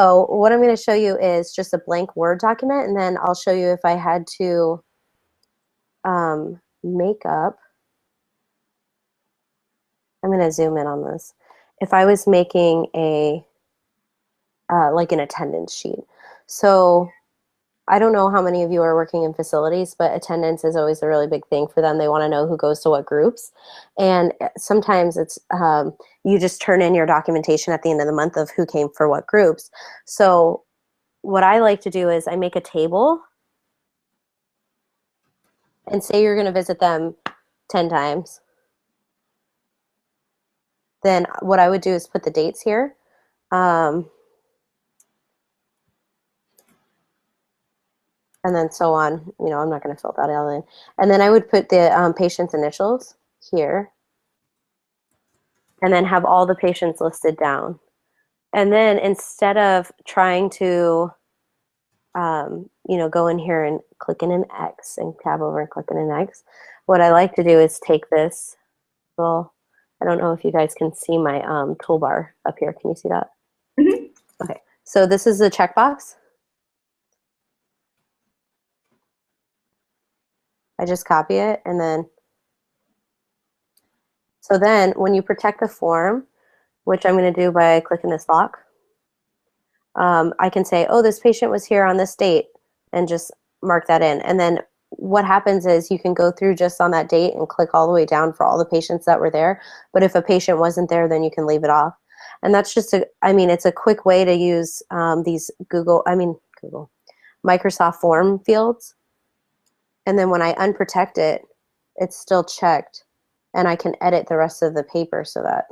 So what I'm going to show you is just a blank Word document, and then I'll show you if I had to make up. I'm going to zoom in on this. If I was making a like an attendance sheet. So I don't know how many of you are working in facilities, but attendance is always a really big thing for them. They want to know who goes to what groups. And sometimes it's you just turn in your documentation at the end of the month of who came for what groups. So what I like to do is I make a table and say you're going to visit them 10 times. Then what I would do is put the dates here. And then so on. You know, I'm not going to fill that all in. And then I would put the patient's initials here, and then have all the patients listed down. And then instead of trying to, you know, go in here and click in an X and tab over and click in an X, what I like to do is take this little, I don't know if you guys can see my toolbar up here. Can you see that? Mm-hmm. Okay, so this is the checkbox. I just copy it, and then, so then when you protect the form, which I'm going to do by clicking this lock, I can say, oh, this patient was here on this date, and just mark that in. And then what happens is you can go through just on that date and click all the way down for all the patients that were there. But if a patient wasn't there, then you can leave it off. And that's just I mean, it's a quick way to use these Microsoft form fields. And then when I unprotect it, it's still checked, and I can edit the rest of the paper so that,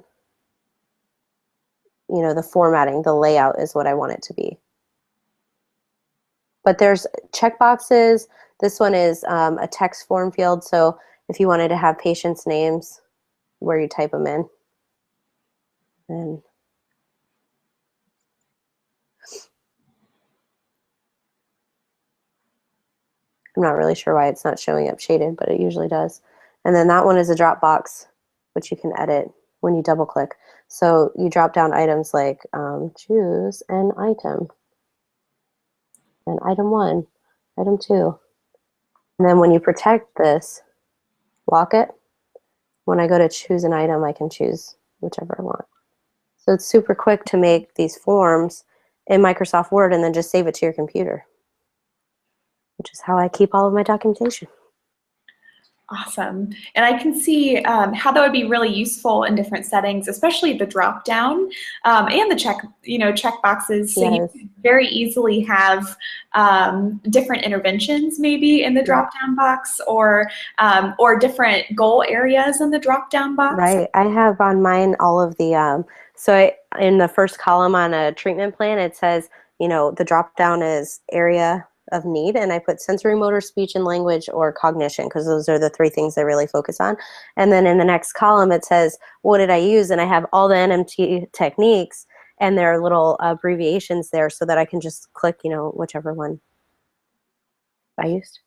you know, the formatting, the layout is what I want it to be. But there's checkboxes. This one is a text form field. So if you wanted to have patients' names, where you type them in. And I'm not really sure why it's not showing up shaded, but it usually does. And then that one is a drop box, which you can edit when you double click. So you drop down items like choose an item. And item 1, item 2. And then when you protect this, lock it. When I go to choose an item, I can choose whichever I want. So it's super quick to make these forms in Microsoft Word and then just save it to your computer, which is how I keep all of my documentation. Awesome. And I can see how that would be really useful in different settings, especially the drop down and the check boxes. So Yes. you very easily have different interventions maybe in the drop down box, or different goal areas in the drop down box. Right. I have on mine all of the in the first column on a treatment plan, it says, you know, the drop down is area of need, and I put sensory motor, speech and language, or cognition, because those are the 3 things I really focus on. And then in the next column it says, what did I use? And I have all the NMT techniques, and there are little abbreviations there so that I can just click, you know, whichever one I used.